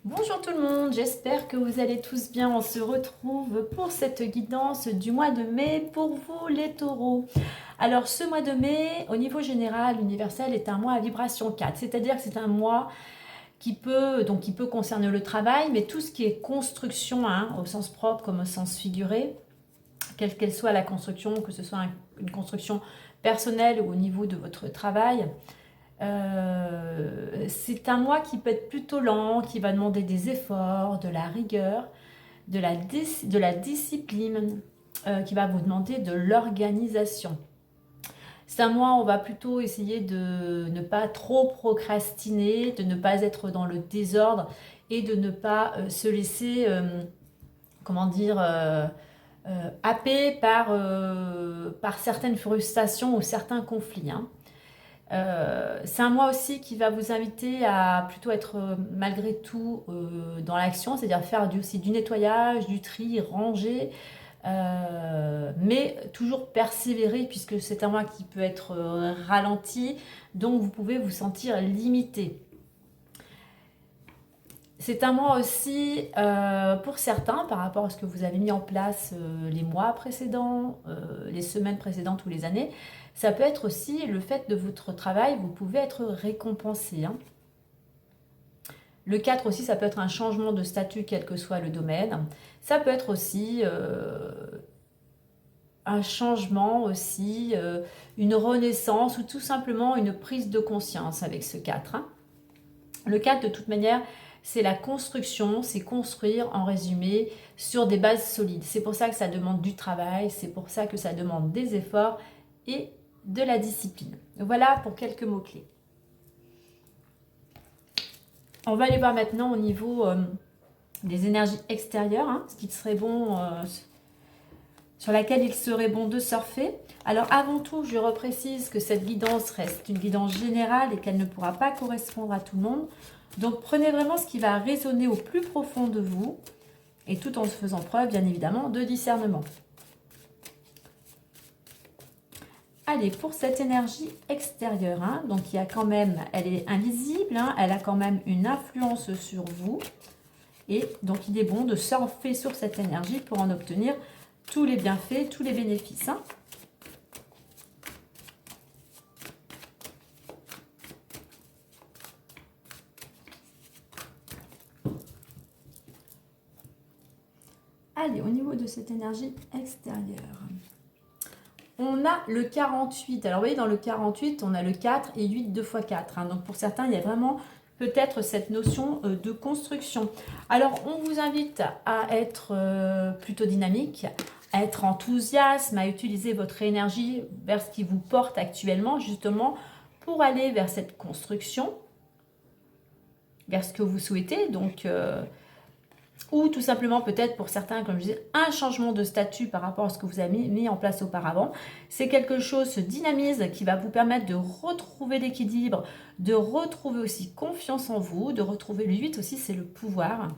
Bonjour tout le monde, j'espère que vous allez tous bien. On se retrouve pour cette guidance du mois de mai pour vous les taureaux. Alors ce mois de mai, au niveau général, universel, est un mois à vibration 4, c'est-à-dire que c'est un mois qui peut concerner le travail, mais tout ce qui est construction, au sens propre comme au sens figuré, quelle qu'elle soit la construction, que ce soit une construction personnelle ou au niveau de votre travail. C'est un mois qui peut être plutôt lent, qui va demander des efforts, de la rigueur, de la discipline, qui va vous demander de l'organisation. C'est un mois où on va plutôt essayer de ne pas trop procrastiner, de ne pas être dans le désordre et de ne pas se laisser, comment dire, happer par certaines frustrations ou certains conflits. C'est un mois aussi qui va vous inviter à plutôt être malgré tout dans l'action, c'est-à-dire faire aussi du nettoyage, du tri, ranger, mais toujours persévérer puisque c'est un mois qui peut être ralenti, donc vous pouvez vous sentir limité. C'est un mois aussi pour certains par rapport à ce que vous avez mis en place les mois précédents, les semaines précédentes ou les années. Ça peut être aussi le fait de votre travail, vous pouvez être récompensé. Le 4 aussi, ça peut être un changement de statut quel que soit le domaine. Ça peut être aussi un changement aussi, une renaissance ou tout simplement une prise de conscience avec ce 4. Le 4 de toute manière, c'est la construction, c'est construire en résumé sur des bases solides. C'est pour ça que ça demande du travail, c'est pour ça que ça demande des efforts et de la discipline. Voilà pour quelques mots-clés. On va aller voir maintenant au niveau des énergies extérieures, ce qui serait bon, sur laquelle il serait bon de surfer. Alors avant tout, je reprécise que cette guidance reste une guidance générale et qu'elle ne pourra pas correspondre à tout le monde. Donc prenez vraiment ce qui va résonner au plus profond de vous et tout en faisant preuve, bien évidemment, de discernement. Allez, pour cette énergie extérieure, donc il y a quand même, elle est invisible, elle a quand même une influence sur vous. Et donc il est bon de surfer sur cette énergie pour en obtenir tous les bienfaits, tous les bénéfices. Allez, au niveau de cette énergie extérieure, on a le 48. Alors, vous voyez, dans le 48, on a le 4 et 8 2 x 4. Donc, pour certains, il y a vraiment peut-être cette notion de construction. Alors, on vous invite à être plutôt dynamique, à être enthousiaste, à utiliser votre énergie vers ce qui vous porte actuellement, justement, pour aller vers cette construction, vers ce que vous souhaitez. Donc, ou tout simplement peut-être pour certains, comme je disais, un changement de statut par rapport à ce que vous avez mis en place auparavant. C'est quelque chose, ce dynamise, qui va vous permettre de retrouver l'équilibre, de retrouver aussi confiance en vous, de retrouver le 8 aussi, c'est le pouvoir.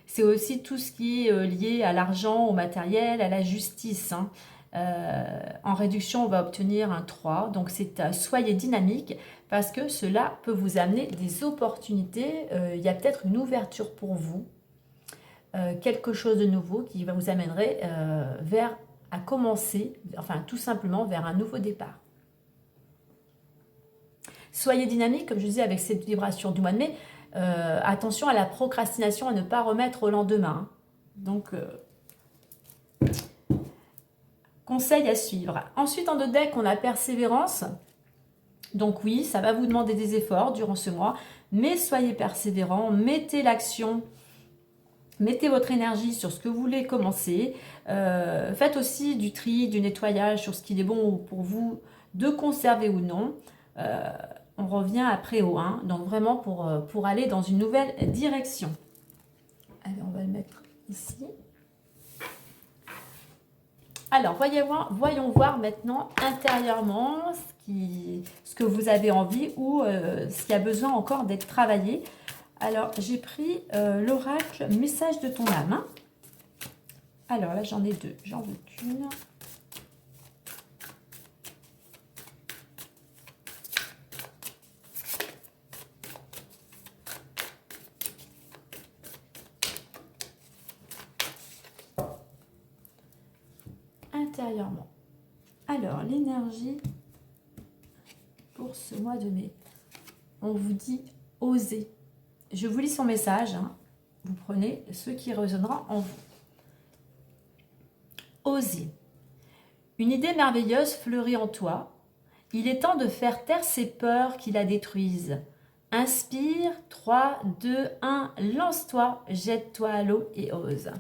C'est aussi tout ce qui est lié à l'argent, au matériel, à la justice. En réduction, on va obtenir un 3. Donc, soyez dynamique parce que cela peut vous amener des opportunités. Il y a peut-être une ouverture pour vous. Quelque chose de nouveau qui vous amènerait à commencer, enfin tout simplement vers un nouveau départ. Soyez dynamique, comme je disais, avec cette vibration du mois de mai. Attention à la procrastination, à ne pas remettre au lendemain. Donc, conseil à suivre. Ensuite, en deux decks, on a persévérance. Donc oui, ça va vous demander des efforts durant ce mois, mais soyez persévérant, mettez l'action. Mettez votre énergie sur ce que vous voulez commencer. Faites aussi du tri, du nettoyage sur ce qu'il est bon pour vous de conserver ou non. On revient après au 1. Donc vraiment pour aller dans une nouvelle direction. Allez, on va le mettre ici. Alors, voyons voir maintenant intérieurement ce que vous avez envie ou ce qui a besoin encore d'être travaillé. Alors, j'ai pris l'oracle message de ton âme. Alors là, j'en ai deux. J'en veux qu'une. intérieurement. Alors, l'énergie pour ce mois de mai. On vous dit oser. Je vous lis son message. Hein. Vous prenez ce qui résonnera en vous. Oser. Une idée merveilleuse fleurit en toi. Il est temps de faire taire ces peurs qui la détruisent. Inspire, 3, 2, 1, lance-toi, jette-toi à l'eau et ose.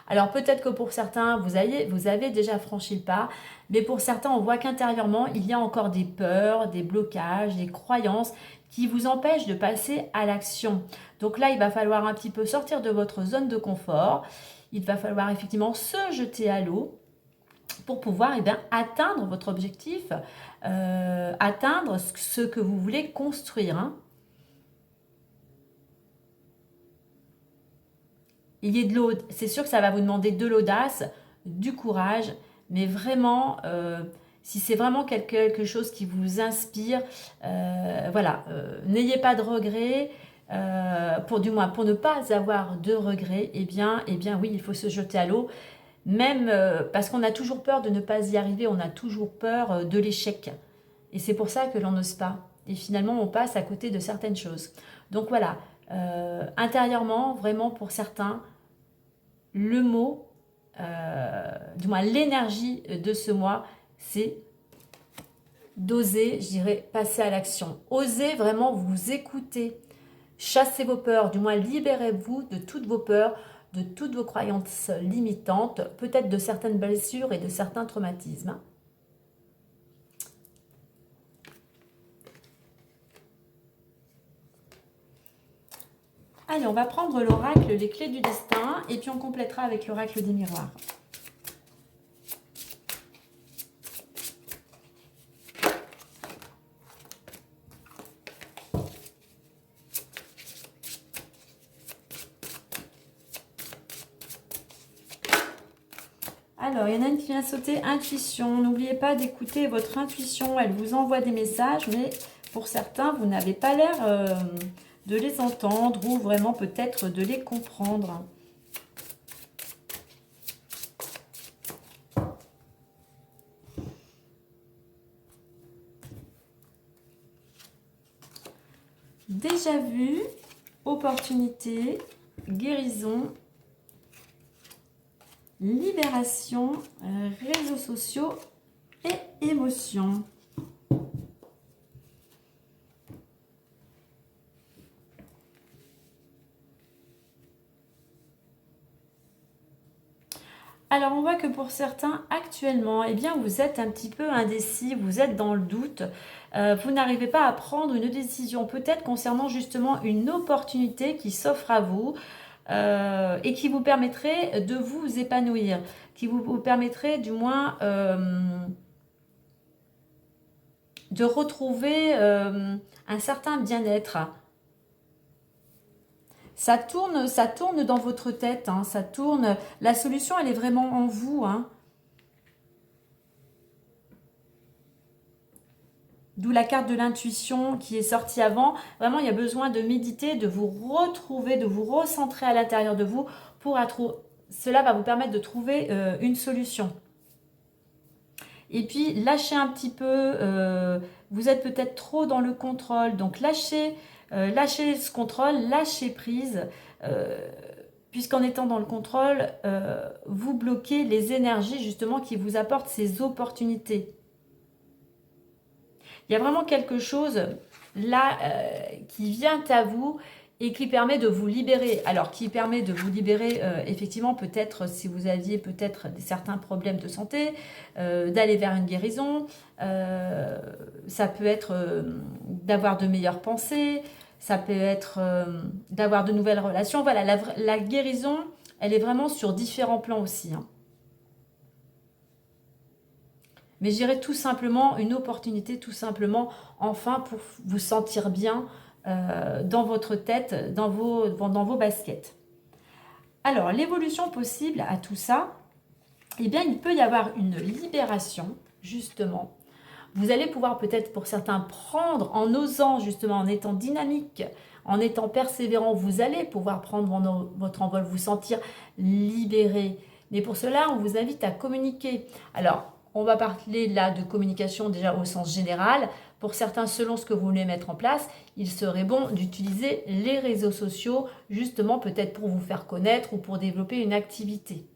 Alors peut-être que pour certains, vous avez déjà franchi le pas, mais pour certains, on voit qu'intérieurement, il y a encore des peurs, des blocages, des croyances qui vous empêchent de passer à l'action. Donc là, il va falloir un petit peu sortir de votre zone de confort. Il va falloir effectivement se jeter à l'eau pour pouvoir atteindre votre objectif, atteindre ce que vous voulez construire. Hein. Il y a de l'eau, c'est sûr que ça va vous demander de l'audace, du courage, mais vraiment, si c'est vraiment quelque chose qui vous inspire, voilà, n'ayez pas de regrets, pour ne pas avoir de regrets, eh bien oui, il faut se jeter à l'eau, même parce qu'on a toujours peur de ne pas y arriver, on a toujours peur de l'échec, et c'est pour ça que l'on n'ose pas, et finalement on passe à côté de certaines choses. Donc voilà, intérieurement, vraiment pour certains, le mot, du moins l'énergie de ce mois, c'est d'oser, je dirais, passer à l'action. Osez vraiment vous écouter, chassez vos peurs, du moins libérez-vous de toutes vos peurs, de toutes vos croyances limitantes, peut-être de certaines blessures et de certains traumatismes. Allez, on va prendre l'oracle, les clés du destin, et puis on complétera avec l'oracle des miroirs. Alors, il y en a une qui vient sauter, intuition. N'oubliez pas d'écouter votre intuition, elle vous envoie des messages, mais pour certains, vous n'avez pas l'air de les entendre ou vraiment peut-être de les comprendre. Déjà vu, opportunité, guérison, libération, réseaux sociaux et émotions. Alors, on voit que pour certains, actuellement, eh bien, vous êtes un petit peu indécis, vous êtes dans le doute, vous n'arrivez pas à prendre une décision, peut-être concernant justement une opportunité qui s'offre à vous et qui vous permettrait de vous épanouir, qui vous permettrait du moins de retrouver un certain bien-être. Ça tourne dans votre tête, hein, ça tourne. La solution, elle est vraiment en vous. Hein. D'où la carte de l'intuition qui est sortie avant. Vraiment, il y a besoin de méditer, de vous retrouver, de vous recentrer à l'intérieur de vous. Cela va vous permettre de trouver une solution. Et puis, lâchez un petit peu. Vous êtes peut-être trop dans le contrôle. Donc, lâchez ce contrôle, lâchez prise, puisqu'en étant dans le contrôle, vous bloquez les énergies justement qui vous apportent ces opportunités. Il y a vraiment quelque chose là qui vient à vous et qui permet de vous libérer. Alors, qui permet de vous libérer, effectivement, peut-être si vous aviez peut-être certains problèmes de santé, d'aller vers une guérison. Ça peut être d'avoir de meilleures pensées, ça peut être d'avoir de nouvelles relations. Voilà, la guérison, elle est vraiment sur différents plans aussi. Hein. Mais je dirais tout simplement une opportunité, tout simplement, enfin, pour vous sentir bien dans votre tête, dans vos baskets. Alors, l'évolution possible à tout ça, eh bien, il peut y avoir une libération, justement. Vous allez pouvoir peut-être, pour certains, prendre en osant, justement, en étant dynamique, en étant persévérant, vous allez pouvoir prendre votre envol, vous sentir libéré, Mais pour cela, on vous invite à communiquer. Alors, on va parler là de communication déjà au sens général. Pour certains, selon ce que vous voulez mettre en place, il serait bon d'utiliser les réseaux sociaux, justement peut-être pour vous faire connaître ou pour développer une activité.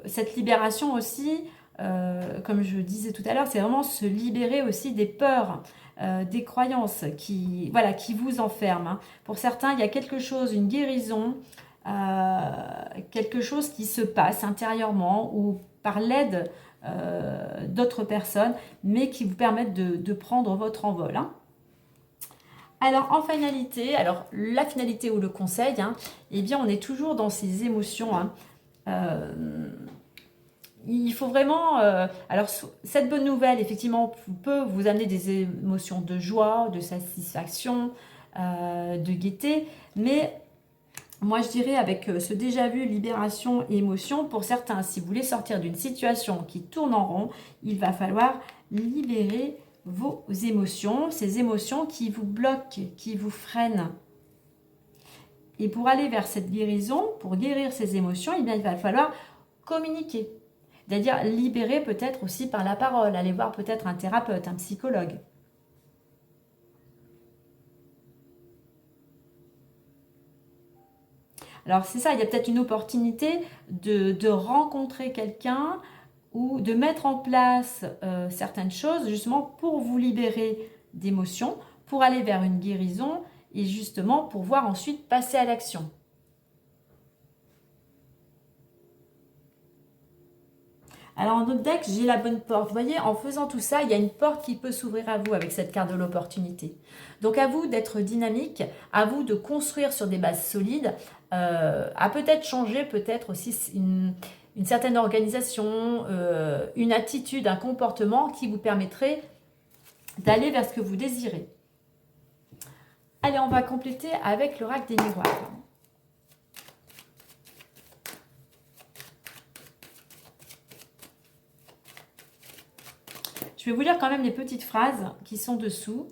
Cette libération aussi, comme je disais tout à l'heure, c'est vraiment se libérer aussi des peurs, des croyances qui, voilà, qui vous enferment, hein. Pour certains, il y a quelque chose, une guérison, quelque chose qui se passe intérieurement ou par l'aide d'autres personnes, mais qui vous permettent de prendre votre envol, hein. Alors en finalité, alors la finalité ou le conseil, hein, eh bien on est toujours dans ces émotions, hein. Euh, il faut vraiment... alors, cette bonne nouvelle, effectivement, peut vous amener des émotions de joie, de satisfaction, de gaieté. Mais moi, je dirais, avec ce déjà-vu, libération et émotion, pour certains, si vous voulez sortir d'une situation qui tourne en rond, il va falloir libérer vos émotions, ces émotions qui vous bloquent, qui vous freinent. Et pour aller vers cette guérison, pour guérir ces émotions, eh bien, il va falloir communiquer. C'est-à-dire libérer peut-être aussi par la parole, aller voir peut-être un thérapeute, un psychologue. Alors c'est ça, il y a peut-être une opportunité de rencontrer quelqu'un ou de mettre en place certaines choses justement pour vous libérer d'émotions, pour aller vers une guérison et justement pour pouvoir ensuite passer à l'action. Alors en notre deck, j'ai la bonne porte. Vous voyez, en faisant tout ça, il y a une porte qui peut s'ouvrir à vous avec cette carte de l'opportunité. Donc à vous d'être dynamique, à vous de construire sur des bases solides, à peut-être changer peut-être aussi une certaine organisation, une attitude, un comportement qui vous permettrait d'aller vers ce que vous désirez. Allez, on va compléter avec l'oracle des miroirs. Je vais vous lire quand même les petites phrases qui sont dessous.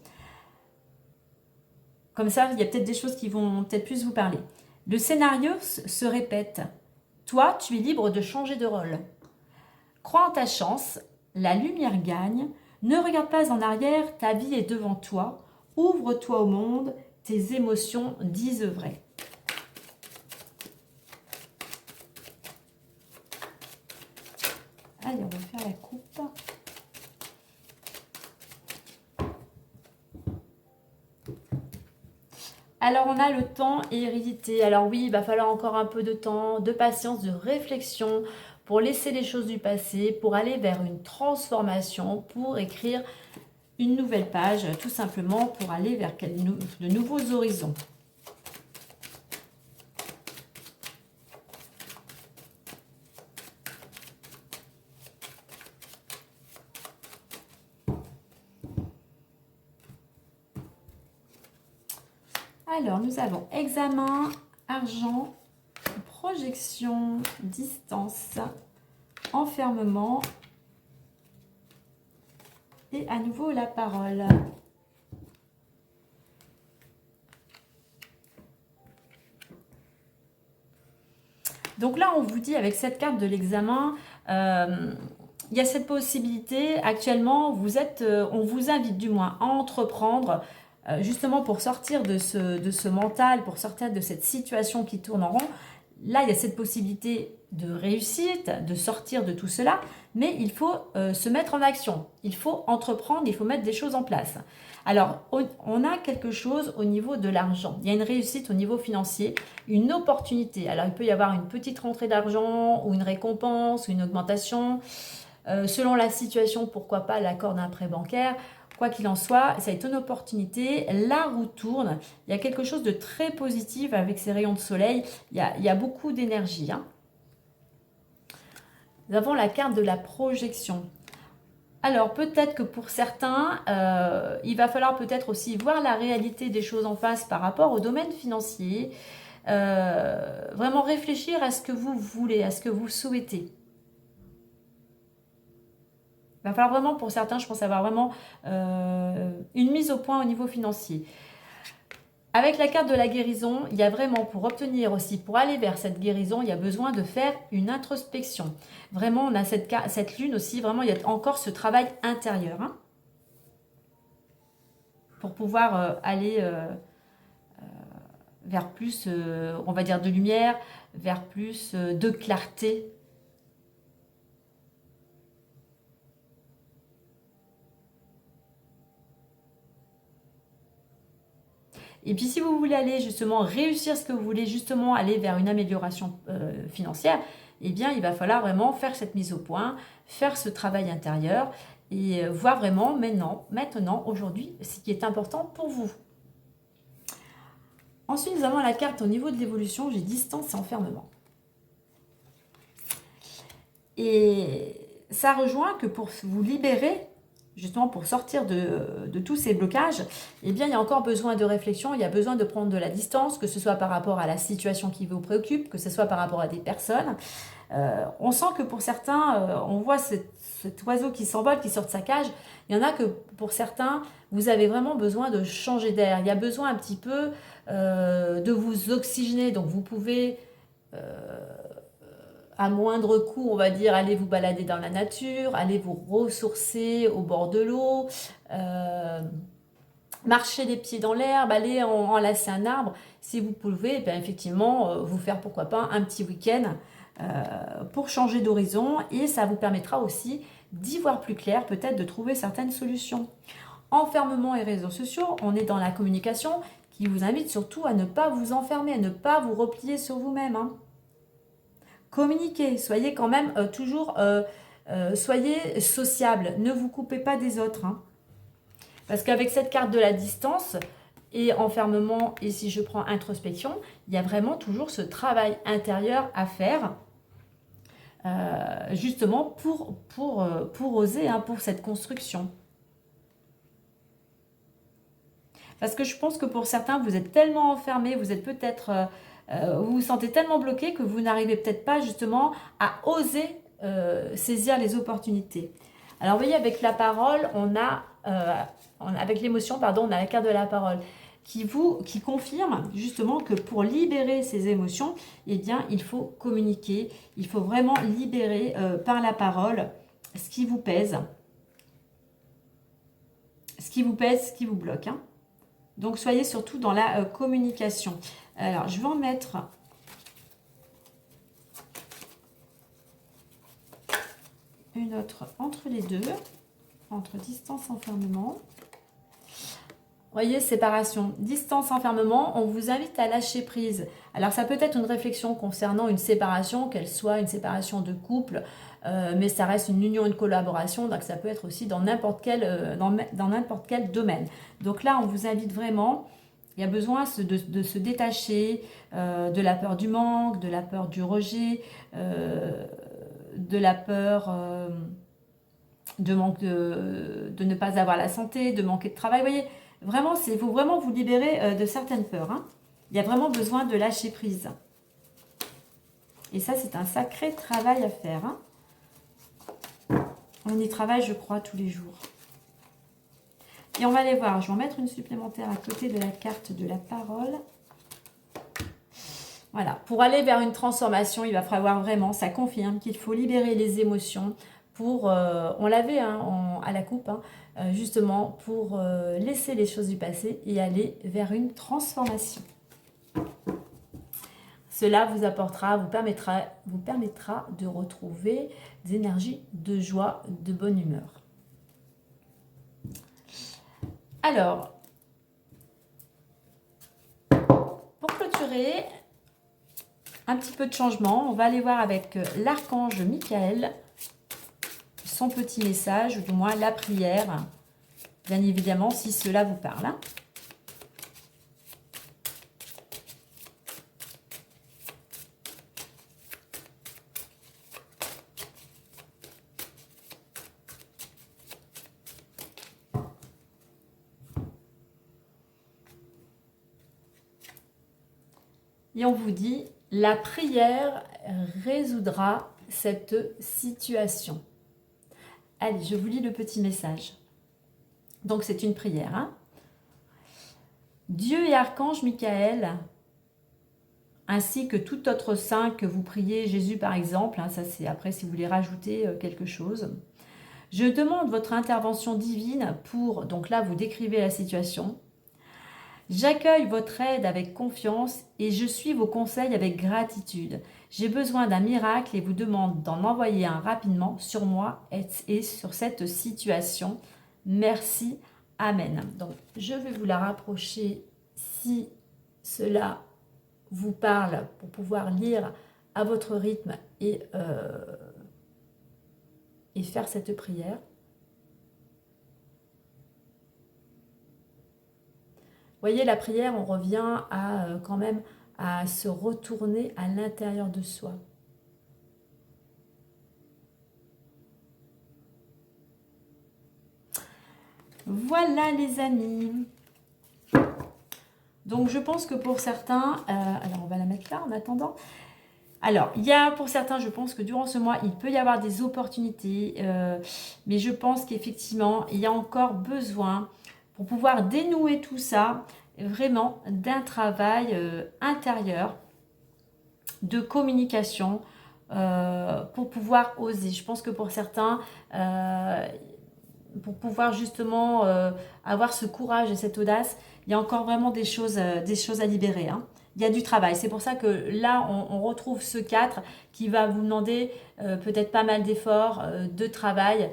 Comme ça, il y a peut-être des choses qui vont peut-être plus vous parler. Le scénario se répète. Toi, tu es libre de changer de rôle. Crois en ta chance, la lumière gagne. Ne regarde pas en arrière, ta vie est devant toi. Ouvre-toi au monde, tes émotions disent vrai. Allez, on va faire la coupe. Alors on a le temps et hérédité. Alors oui, il va falloir encore un peu de temps, de patience, de réflexion pour laisser les choses du passé, pour aller vers une transformation, pour écrire une nouvelle page, tout simplement pour aller vers de nouveaux horizons. Alors, nous avons examen, argent, projection, distance, enfermement et à nouveau la parole. Donc là, on vous dit avec cette carte de l'examen, il y a cette possibilité. Actuellement, on vous invite du moins à entreprendre justement pour sortir de ce mental, pour sortir de cette situation qui tourne en rond. Là, il y a cette possibilité de réussite, de sortir de tout cela, mais il faut se mettre en action. Il faut entreprendre, il faut mettre des choses en place. Alors, on a quelque chose au niveau de l'argent. Il y a une réussite au niveau financier, une opportunité. Alors, il peut y avoir une petite rentrée d'argent ou une récompense ou une augmentation. Selon la situation, pourquoi pas l'accord d'un prêt bancaire. Quoi qu'il en soit, ça est une opportunité. La roue tourne. Il y a quelque chose de très positif avec ces rayons de soleil. Il y a beaucoup d'énergie, hein. Nous avons la carte de la projection. Alors, peut-être que pour certains, il va falloir peut-être aussi voir la réalité des choses en face par rapport au domaine financier. Vraiment réfléchir à ce que vous voulez, à ce que vous souhaitez. Il va falloir vraiment, pour certains, je pense avoir vraiment une mise au point au niveau financier. Avec la carte de la guérison, il y a vraiment, pour obtenir aussi, pour aller vers cette guérison, il y a besoin de faire une introspection. Vraiment, on a cette lune aussi, vraiment, il y a encore ce travail intérieur. Hein, pour pouvoir aller vers plus, on va dire, de lumière, vers plus de clarté. Et puis si vous voulez aller justement réussir ce que vous voulez, justement aller vers une amélioration financière, eh bien il va falloir vraiment faire cette mise au point, faire ce travail intérieur et voir vraiment maintenant, aujourd'hui, ce qui est important pour vous. Ensuite, nous avons la carte au niveau de l'évolution, j'ai distance et enfermement. Et ça rejoint que pour vous libérer, justement pour sortir de tous ces blocages, eh bien il y a encore besoin de réflexion, il y a besoin de prendre de la distance, que ce soit par rapport à la situation qui vous préoccupe, que ce soit par rapport à des personnes. On sent que pour certains, on voit cet oiseau qui s'envole, qui sort de sa cage. Il y en a que pour certains, vous avez vraiment besoin de changer d'air. Il y a besoin un petit peu de vous oxygéner. Donc vous pouvez, à moindre coût, on va dire, aller vous balader dans la nature, aller vous ressourcer au bord de l'eau, marcher les pieds dans l'herbe, aller enlacer un arbre. Si vous pouvez, bien effectivement, vous faire pourquoi pas un petit week-end pour changer d'horizon, et ça vous permettra aussi d'y voir plus clair, peut-être de trouver certaines solutions. Enfermement et réseaux sociaux, on est dans la communication qui vous invite surtout à ne pas vous enfermer, à ne pas vous replier sur vous-même. Hein. Communiquez, soyez quand même toujours, soyez sociable, ne vous coupez pas des autres. Hein. Parce qu'avec cette carte de la distance et enfermement, et si je prends introspection, il y a vraiment toujours ce travail intérieur à faire, justement pour oser, hein, pour cette construction. Parce que je pense que pour certains, vous êtes tellement enfermés, vous êtes peut-être, vous vous sentez tellement bloqué que vous n'arrivez peut-être pas justement à oser saisir les opportunités. Alors vous voyez, avec la parole, avec l'émotion, pardon, on a la carte de la parole qui confirme justement que pour libérer ces émotions, eh bien, il faut communiquer, il faut vraiment libérer par la parole ce qui vous pèse, ce qui vous bloque. Hein. Donc, soyez surtout dans la communication. Alors, je vais en mettre une autre entre les deux, entre distance, enfermement. Vous voyez, séparation, distance, enfermement, on vous invite à lâcher prise. Alors, ça peut être une réflexion concernant une séparation, qu'elle soit une séparation de couple, mais ça reste une union, une collaboration, donc ça peut être aussi dans n'importe quel domaine. Donc là, on vous invite vraiment, il y a besoin de se détacher de la peur du manque, de la peur du rejet, de la peur de ne pas avoir la santé, de manquer de travail. Vous voyez, vraiment, il faut vraiment vous libérer de certaines peurs. Hein. Il y a vraiment besoin de lâcher prise. Et ça, c'est un sacré travail à faire. Hein. On y travaille, je crois, tous les jours. Et on va aller voir. Je vais en mettre une supplémentaire à côté de la carte de la parole. Voilà. Pour aller vers une transformation, il va falloir vraiment, ça confirme qu'il faut libérer les émotions pour, on l'avait hein, à la coupe, hein, justement pour laisser les choses du passé et aller vers une transformation. Cela vous apportera, vous permettra de retrouver des énergies de joie, de bonne humeur. Alors, pour clôturer, un petit peu de changement, on va aller voir avec l'archange Michael son petit message, ou du moins la prière, bien évidemment, si cela vous parle. Hein. Et on vous dit, la prière résoudra cette situation. Allez, je vous lis le petit message. Donc, c'est une prière. Hein. Dieu et archange Michael, ainsi que tout autre saint que vous priez, Jésus par exemple, hein, ça c'est après si vous voulez rajouter quelque chose. Je demande votre intervention divine pour, donc là vous décrivez la situation. J'accueille votre aide avec confiance et je suis vos conseils avec gratitude. J'ai besoin d'un miracle et vous demande d'en envoyer un rapidement sur moi et sur cette situation. Merci. Amen. Donc, je vais vous la rapprocher si cela vous parle pour pouvoir lire à votre rythme et faire cette prière. Voyez, la prière, on revient à quand même à se retourner à l'intérieur de soi. Voilà les amis. Donc je pense que pour certains, alors on va la mettre là en attendant. Alors, il y a pour certains, je pense que durant ce mois, il peut y avoir des opportunités, mais je pense qu'effectivement, il y a encore besoin, pour pouvoir dénouer tout ça, vraiment d'un travail intérieur, de communication, pour pouvoir oser. Je pense que pour certains, pour pouvoir justement avoir ce courage et cette audace, il y a encore vraiment des choses à libérer, hein. Il y a du travail. C'est pour ça que là, on retrouve ce 4 qui va vous demander peut-être pas mal d'efforts, de travail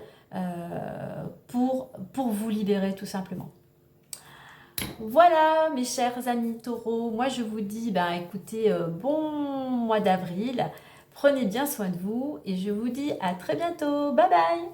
pour vous libérer tout simplement. Voilà mes chers amis taureaux, moi je vous dis, ben, écoutez, bon mois d'avril, prenez bien soin de vous et je vous dis à très bientôt, bye bye.